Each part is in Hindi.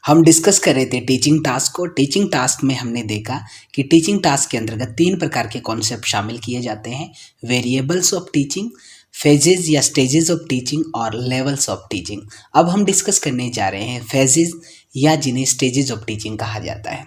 हम डिस्कस कर रहे थे टीचिंग टास्क को। टीचिंग टास्क में हमने देखा कि टीचिंग टास्क के अंतर्गत 3 प्रकार के कॉन्सेप्ट शामिल किए जाते हैं: वेरिएबल्स ऑफ टीचिंग, फेजेस या स्टेजेस ऑफ टीचिंग और लेवल्स ऑफ टीचिंग। अब हम डिस्कस करने जा रहे हैं फेजेस या जिन्हें स्टेजेस ऑफ टीचिंग कहा जाता है।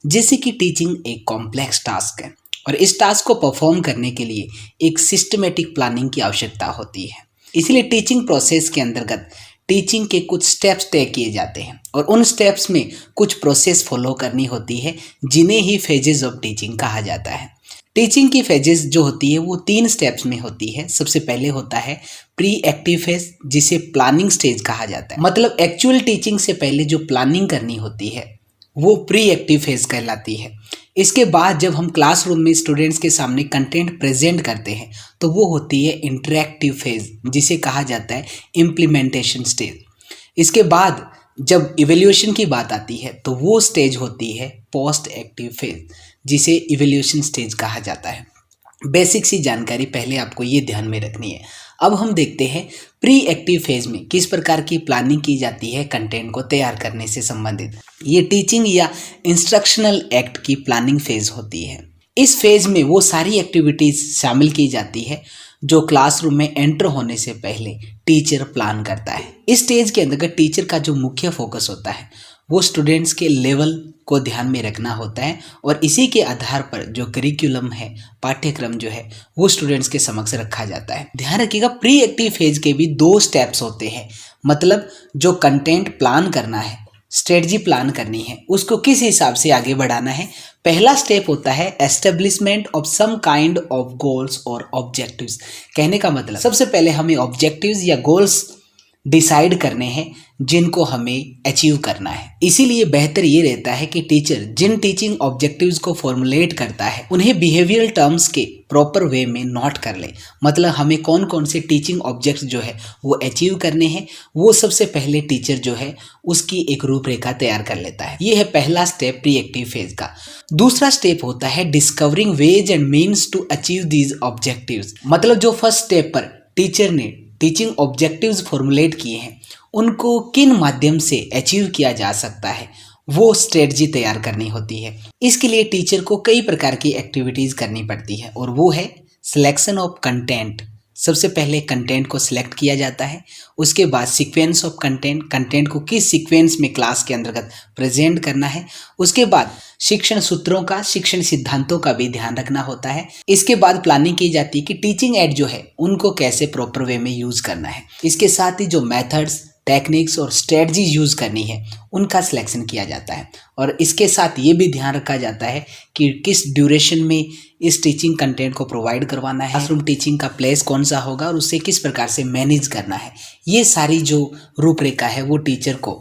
जैसे कि टीचिंग एक कॉम्प्लेक्स टास्क है और इस टास्क को परफॉर्म करने के लिए एक सिस्टमेटिक प्लानिंग की आवश्यकता होती है। इसलिए टीचिंग प्रोसेस के अंतर्गत टीचिंग के कुछ स्टेप्स तय किए जाते हैं और उन स्टेप्स में कुछ प्रोसेस फॉलो करनी होती है जिन्हें ही फेजेस ऑफ टीचिंग कहा जाता है। टीचिंग की फेजेस जो होती है वो 3 स्टेप्स में होती है। सबसे पहले होता है प्री एक्टिव फेज, जिसे प्लानिंग स्टेज कहा जाता है। मतलब एक्चुअल टीचिंग से पहले जो प्लानिंग करनी होती है वो प्री एक्टिव फेज कहलाती है। इसके बाद जब हम क्लासरूम में स्टूडेंट्स के सामने कंटेंट प्रेजेंट करते हैं तो वो होती है इंटरैक्टिव फेज, जिसे कहा जाता है इम्प्लीमेंटेशन स्टेज। इसके बाद जब इवैल्यूएशन की बात आती है तो वो स्टेज होती है पोस्ट एक्टिव फेज, जिसे इवैल्यूएशन स्टेज कहा जाता है। बेसिक सी जानकारी पहले आपको ये ध्यान में रखनी है। अब हम देखते हैं प्री एक्टिव फेज में किस प्रकार की प्लानिंग की जाती है कंटेंट को तैयार करने से संबंधित। ये टीचिंग या इंस्ट्रक्शनल एक्ट की प्लानिंग फेज होती है। इस फेज में वो सारी एक्टिविटीज शामिल की जाती है जो क्लासरूम में एंटर होने से पहले टीचर प्लान करता है। इस स्टेज के अंतर्गत टीचर का जो मुख्य फोकस होता है वो स्टूडेंट्स के लेवल को ध्यान में रखना होता है और इसी के आधार पर जो करिकुलम है, पाठ्यक्रम जो है वो स्टूडेंट्स के समक्ष रखा जाता है। ध्यान रखिएगा, प्री एक्टिव फेज के भी 2 स्टेप्स होते हैं। मतलब जो कंटेंट प्लान करना है, स्ट्रेटजी प्लान करनी है, उसको किस हिसाब से आगे बढ़ाना है। पहला स्टेप होता है establishment of some kind of goals और ऑब्जेक्टिव्स। कहने का मतलब सबसे पहले हमें ऑब्जेक्टिव्स या गोल्स डिसाइड करने हैं जिनको हमें अचीव करना है। इसीलिए बेहतर ये रहता है कि टीचर जिन टीचिंग ऑब्जेक्टिव्स को फॉर्मुलेट करता है उन्हें बिहेवियरल टर्म्स के प्रॉपर वे में नोट कर ले। मतलब हमें कौन कौन से टीचिंग ऑब्जेक्ट्स जो है वो अचीव करने हैं, वो सबसे पहले टीचर जो है उसकी एक रूपरेखा तैयार कर लेता है। ये है पहला स्टेप प्री एक्टिव फेज का। दूसरा स्टेप होता है discovering ways and means to achieve these objectives. मतलब जो फर्स्ट स्टेप पर टीचर ने टीचिंग ऑब्जेक्टिव्स फॉर्मुलेट किए हैं उनको किन माध्यम से अचीव किया जा सकता है वो स्ट्रेटजी तैयार करनी होती है। इसके लिए टीचर को कई प्रकार की एक्टिविटीज करनी पड़ती है और वो है सिलेक्शन ऑफ कंटेंट। सबसे पहले कंटेंट को सिलेक्ट किया जाता है, उसके बाद सीक्वेंस ऑफ कंटेंट को किस सीक्वेंस में क्लास के अंतर्गत प्रेजेंट करना है, उसके बाद शिक्षण सूत्रों का, शिक्षण सिद्धांतों का भी ध्यान रखना होता है। इसके बाद प्लानिंग की जाती है कि टीचिंग एड जो है उनको कैसे प्रॉपर वे में यूज करना है। इसके साथ ही जो मेथड्स, टेक्निक्स और स्ट्रेटजी यूज करनी है उनका सिलेक्शन किया जाता है और इसके साथ ये भी ध्यान रखा जाता है कि किस ड्यूरेशन में इस टीचिंग कंटेंट को प्रोवाइड करवाना है, क्लासरूम टीचिंग का प्लेस कौन सा होगा और उससे किस प्रकार से मैनेज करना है। ये सारी जो रूपरेखा है वो टीचर को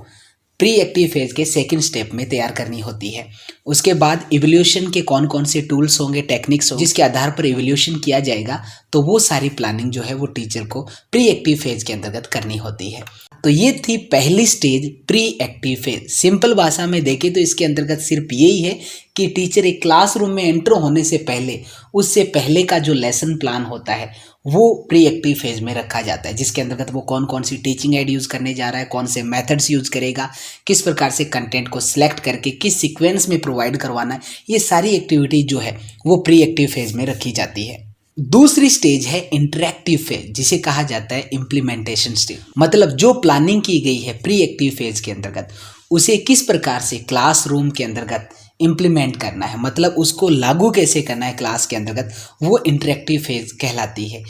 प्री एक्टिव फेज के सेकंड स्टेप में तैयार करनी होती है। उसके बाद इवैल्यूएशन के कौन कौन से टूल्स होंगे, टेक्निक्स होंगे जिसके आधार पर इवैल्यूएशन किया जाएगा, तो वो सारी प्लानिंग जो है वो टीचर को प्री एक्टिव फेज के अंतर्गत करनी होती है। तो ये थी पहली stage pre active phase. Simple भाषा में देखें तो इसके अंतर्गत सिर्फ यही है कि टीचर एक क्लासरूम में एंटर होने से पहले उससे पहले का जो लेसन प्लान होता है वो प्री एक्टिव फेज में रखा जाता है, जिसके अंतर्गत वो कौन कौन सी टीचिंग एड यूज़ करने जा रहा है, कौन से मेथड्स यूज़ करेगा, किस प्रकार से कंटेंट को सिलेक्ट करके किस सीक्वेंस में प्रोवाइड करवाना है, ये सारी एक्टिविटी जो है वो प्री एक्टिव फेज में रखी जाती है। दूसरी स्टेज है इंटरैक्टिव फेज, जिसे कहा जाता है इम्प्लीमेंटेशन स्टेज। मतलब जो प्लानिंग की गई है प्री एक्टिव फेज के अंतर्गत उसे किस प्रकार से क्लासरूम के अंतर्गत इम्प्लीमेंट करना है, मतलब उसको लागू कैसे करना है क्लास के अंतर्गत, वो इंटरैक्टिव फेज कहलाती है।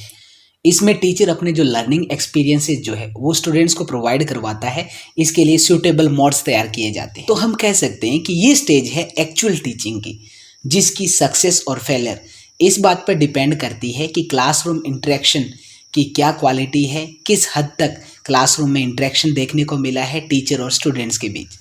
इसमें टीचर अपने जो लर्निंग एक्सपीरियंसेस जो है वो स्टूडेंट्स को प्रोवाइड करवाता है। इसके लिए सूटेबल मोड्स तैयार किए जाते हैं। तो हम कह सकते हैं कि ये स्टेज है एक्चुअल टीचिंग की, जिसकी सक्सेस और फेलियर इस बात पर डिपेंड करती है कि क्लासरूम इंटरेक्शन की क्या क्वालिटी है, किस हद तक क्लासरूम में इंटरेक्शन देखने को मिला है टीचर और स्टूडेंट्स के बीच।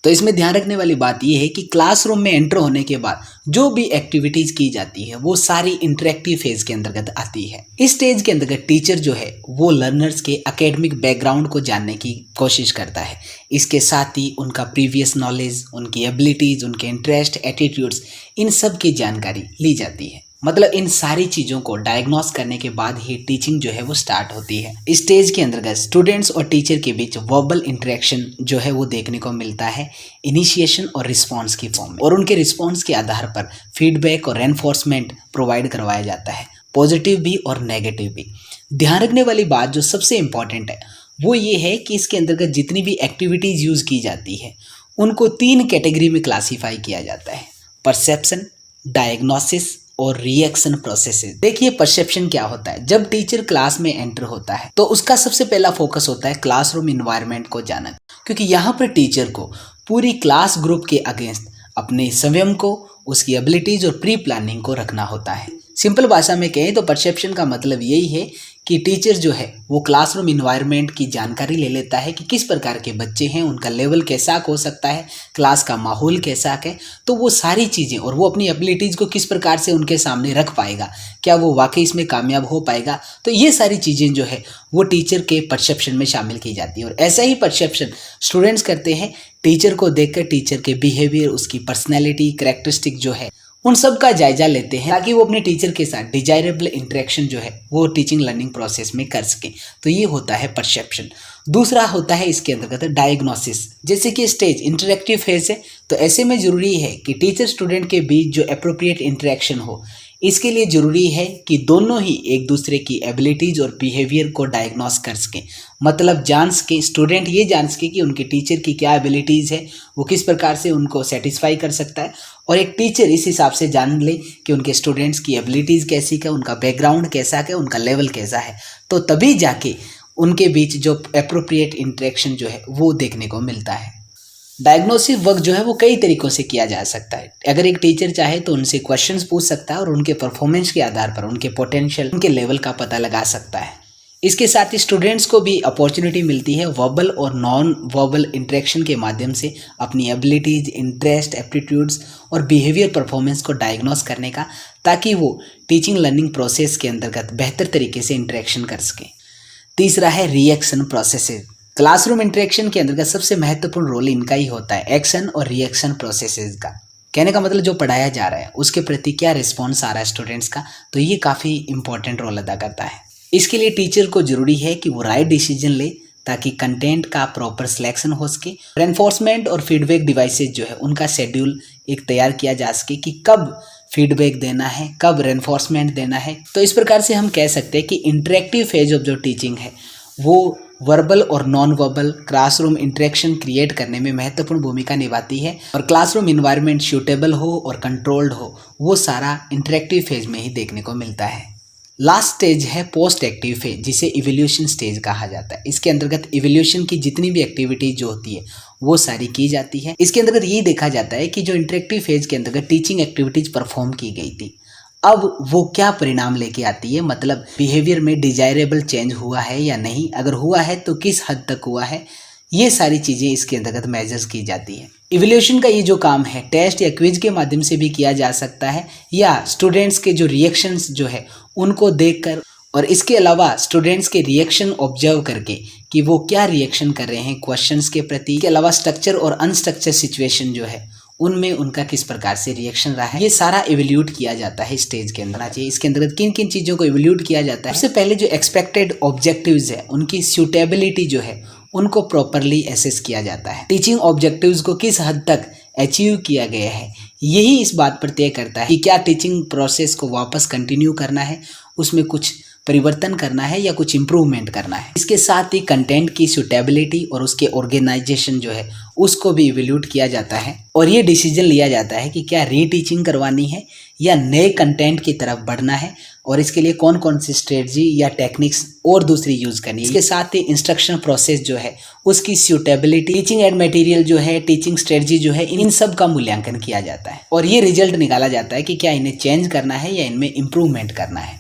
तो इसमें ध्यान रखने वाली बात यह है कि क्लासरूम में एंटर होने के बाद जो भी एक्टिविटीज़ की जाती है वो सारी इंटरेक्टिव फेज के अंतर्गत आती है। इस स्टेज के अंतर्गत टीचर जो है वो लर्नर्स के एकेडमिक बैकग्राउंड को जानने की कोशिश करता है। इसके साथ ही उनका प्रीवियस नॉलेज, उनकी एबिलिटीज़, उनके इंटरेस्ट, एटीट्यूड्स, इन सब की जानकारी ली जाती है। मतलब इन सारी चीज़ों को डायग्नोस करने के बाद ही टीचिंग जो है वो स्टार्ट होती है। इस स्टेज के अंतर्गत स्टूडेंट्स और टीचर के बीच वर्बल इंटरेक्शन जो है वो देखने को मिलता है इनिशिएशन और रिस्पॉन्स की फॉर्म में, और उनके रिस्पॉन्स के आधार पर फीडबैक और रेनफोर्समेंट प्रोवाइड करवाया जाता है, पॉजिटिव भी और नेगेटिव भी। ध्यान रखने वाली बात जो सबसे इम्पॉर्टेंट है वो ये है कि इसके अंतर्गत जितनी भी एक्टिविटीज़ यूज़ की जाती है उनको 3 कैटेगरी में क्लासीफाई किया जाता है, परसेप्शन, डायग्नोसिस और रिएक्शन प्रोसेसेस। देखिए परसेप्शन क्या होता है। जब टीचर क्लास में एंटर होता है तो उसका सबसे पहला फोकस होता है क्लासरूम इन्वायरमेंट को जानना, क्योंकि यहाँ पर टीचर को पूरी क्लास ग्रुप के अगेंस्ट अपने स्वयं को, उसकी एबिलिटीज और प्री प्लानिंग को रखना होता है। सिंपल भाषा में कहें तो परसेप्शन का मतलब यही है कि टीचर जो है वो क्लासरूम इन्वायरमेंट की जानकारी ले लेता है कि किस प्रकार के बच्चे हैं, उनका लेवल कैसा हो सकता है, क्लास का माहौल कैसा है, तो वो सारी चीज़ें और वो अपनी एबिलिटीज़ को किस प्रकार से उनके सामने रख पाएगा, क्या वो वाकई इसमें कामयाब हो पाएगा, तो ये सारी चीज़ें जो है वो टीचर के परसेप्शन में शामिल की जाती है। और ऐसा ही परसेप्शन स्टूडेंट्स करते हैं टीचर को देखकर, टीचर के बिहेवियर, उसकी पर्सनैलिटी, कैरेक्टरिस्टिक जो है उन सब का जायजा लेते हैं ताकि वो अपने टीचर के साथ डिजायरेबल इंटरेक्शन जो है वो टीचिंग लर्निंग प्रोसेस में कर सकें। तो ये होता है परसेप्शन। दूसरा होता है इसके अंतर्गत डायग्नोसिस। जैसे कि स्टेज इंटरेक्टिव फेज है, तो ऐसे में ज़रूरी है कि टीचर स्टूडेंट के बीच जो अप्रोप्रिएट इंटरेक्शन हो, इसके लिए ज़रूरी है कि दोनों ही एक दूसरे की एबिलिटीज़ और बिहेवियर को डायग्नोस कर सकें। मतलब जान सकें, स्टूडेंट ये जान सके कि उनके टीचर की क्या एबिलिटीज़ है, वो किस प्रकार से उनको सेटिस्फाई कर सकता है, और एक टीचर इस हिसाब से जान ले कि उनके स्टूडेंट्स की एबिलिटीज़ कैसी है, उनका बैकग्राउंड कैसा है, उनका लेवल कैसा है, तो तभी जाके उनके बीच जो अप्रोप्रिएट इंटरेक्शन जो है वो देखने को मिलता है। डायग्नोसिस वर्क जो है वो कई तरीक़ों से किया जा सकता है। अगर एक टीचर चाहे तो उनसे क्वेश्चंस पूछ सकता है और उनके परफॉर्मेंस के आधार पर उनके पोटेंशियल, उनके लेवल का पता लगा सकता है। इसके साथ ही स्टूडेंट्स को भी अपॉर्चुनिटी मिलती है वर्बल और नॉन वर्बल इंटरेक्शन के माध्यम से अपनी एबिलिटीज, इंटरेस्ट, एप्टीट्यूड्स और बिहेवियर परफॉर्मेंस को डायग्नोस करने का, ताकि वो टीचिंग लर्निंग प्रोसेस के अंतर्गत बेहतर तरीके से इंटरेक्शन कर सकें। तीसरा है रिएक्शन प्रोसेसेस। क्लासरूम इंटरेक्शन के अंतर्गत सबसे महत्वपूर्ण रोल इनका ही होता है, एक्शन और रिएक्शन प्रोसेसेस का। कहने का मतलब जो पढ़ाया जा रहा है उसके प्रति क्या रिस्पॉन्स आ रहा है स्टूडेंट्स का, तो ये काफ़ी इंपॉर्टेंट रोल अदा करता है। इसके लिए टीचर को ज़रूरी है कि वो राइट डिसीजन ले ताकि कंटेंट का प्रॉपर सिलेक्शन हो सके। रेनफोर्समेंट और फीडबैक डिवाइसेज जो है उनका शेड्यूल एक तैयार किया जा सके कि कब फीडबैक देना है, कब रेनफोर्समेंट देना है। तो इस प्रकार से हम कह सकते हैं कि इंटरेक्टिव फेज ऑफ जो टीचिंग है वो वर्बल और non verbal classroom interaction create करने में महत्वपूर्ण भूमिका निभाती है, और क्लासरूम इन्वायरमेंट सूटेबल हो और कंट्रोल्ड हो, वो सारा इंटरेक्टिव फेज में ही देखने को मिलता है। लास्ट स्टेज है पोस्ट एक्टिव फेज, जिसे इवोल्यूशन स्टेज कहा जाता है। इसके अंतर्गत इवोल्यूशन की जितनी भी एक्टिविटीज जो होती है वो सारी की जाती है। इसके अंतर्गत ये देखा जाता है कि जो इंटरेक्टिव फेज के अंतर्गत टीचिंग एक्टिविटीज परफॉर्म की गई थी, अब वो क्या परिणाम लेके आती है, मतलब बिहेवियर में डिजायरेबल चेंज हुआ है या नहीं, अगर हुआ है तो किस हद तक हुआ है, ये सारी चीज़ें इसके अंतर्गत मेजर्स की जाती है। इवोल्यूशन का ये जो काम है टेस्ट या क्विज के माध्यम से भी किया जा सकता है, या स्टूडेंट्स के जो रिएक्शंस जो है उनको देखकर, और इसके अलावा स्टूडेंट्स के रिएक्शन ऑब्जर्व करके कि वो क्या रिएक्शन कर रहे हैं क्वेश्चंस के प्रति, के अलावा स्ट्रक्चर और अनस्ट्रक्चर सिचुएशन जो है उनमें उनका किस प्रकार से रिएक्शन रहा है, ये सारा इवैल्यूएट किया जाता है स्टेज के अंदर। चाहिए इसके अंतर्गत किन किन चीज़ों को इवैल्यूएट किया जाता है। सबसे पहले जो एक्सपेक्टेड ऑब्जेक्टिव्स है उनकी सूटेबिलिटी जो है उनको प्रॉपरली एसेस किया जाता है। टीचिंग ऑब्जेक्टिव्स को किस हद तक अचीव किया गया है, यही इस बात पर तय करता है कि क्या टीचिंग प्रोसेस को वापस कंटिन्यू करना है, उसमें कुछ परिवर्तन करना है या कुछ इम्प्रूवमेंट करना है। इसके साथ ही कंटेंट की सूटेबिलिटी और उसके ऑर्गेनाइजेशन जो है उसको भी इवैल्यूएट किया जाता है, और ये डिसीजन लिया जाता है कि क्या रीटीचिंग करवानी है या नए कंटेंट की तरफ बढ़ना है, और इसके लिए कौन कौन सी स्ट्रेटजी या टेक्निक्स और दूसरी यूज़ करनी है। इसके साथ ही इंस्ट्रक्शन प्रोसेस जो है उसकी सूटेबिलिटी, टीचिंग एड मटेरियल जो है, टीचिंग स्ट्रेटजी जो है, इन सब का मूल्यांकन किया जाता है, और ये रिजल्ट निकाला जाता है कि क्या इन्हें चेंज करना है या इनमें इम्प्रूवमेंट करना है।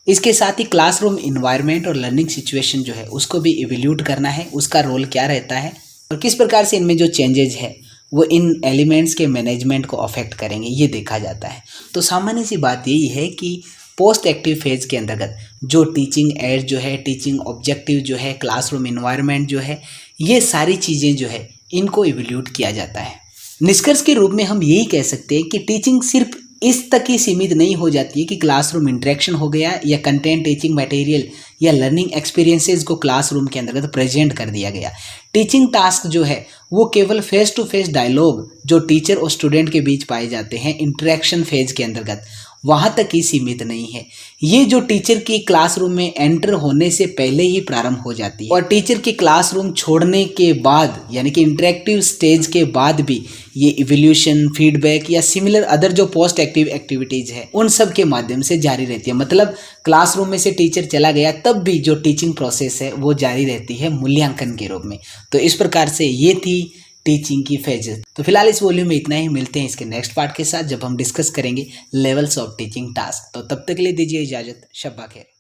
इसके साथ ही क्लासरूम इन्वायरमेंट और लर्निंग सिचुएशन जो है उसको भी इवैल्यूएट करना है, उसका रोल क्या रहता है और किस प्रकार से इनमें जो चेंजेज है वो इन एलिमेंट्स के मैनेजमेंट को अफेक्ट करेंगे, ये देखा जाता है। तो सामान्य सी बात यही है कि पोस्ट एक्टिव फेज के अंतर्गत जो टीचिंग एड जो है, टीचिंग ऑब्जेक्टिव जो है, क्लासरूम इन्वायरमेंट जो है, ये सारी चीज़ें जो है इनको इवैल्यूएट किया जाता है। निष्कर्ष के रूप में हम यही कह सकते हैं कि टीचिंग सिर्फ इस तक ही सीमित नहीं हो जाती है कि क्लासरूम इंटरेक्शन हो गया या कंटेंट, टीचिंग मटेरियल या लर्निंग एक्सपीरियंसेस को क्लासरूम के अंतर्गत प्रेजेंट कर दिया गया। टीचिंग टास्क जो है वो केवल फेस टू फेस डायलॉग जो टीचर और स्टूडेंट के बीच पाए जाते हैं इंटरेक्शन फेज के अंतर्गत, वहाँ तक ही सीमित नहीं है। ये जो टीचर की क्लासरूम में एंटर होने से पहले ही प्रारंभ हो जाती है और टीचर की क्लासरूम छोड़ने के बाद यानी कि इंटरेक्टिव स्टेज के बाद भी ये इवोल्यूशन, फीडबैक या सिमिलर अदर जो पोस्ट एक्टिव एक्टिविटीज़ है उन सब के माध्यम से जारी रहती है। मतलब क्लासरूम में से टीचर चला गया तब भी जो टीचिंग प्रोसेस है वो जारी रहती है मूल्यांकन के रूप में। तो इस प्रकार से ये थी टीचिंग की फेजेस। तो फिलहाल इस वॉल्यूम में इतना ही, मिलते हैं इसके नेक्स्ट पार्ट के साथ जब हम डिस्कस करेंगे लेवल्स ऑफ टीचिंग टास्क। तो तब तक के लिए दीजिए इजाज़त, शब्बा खैर।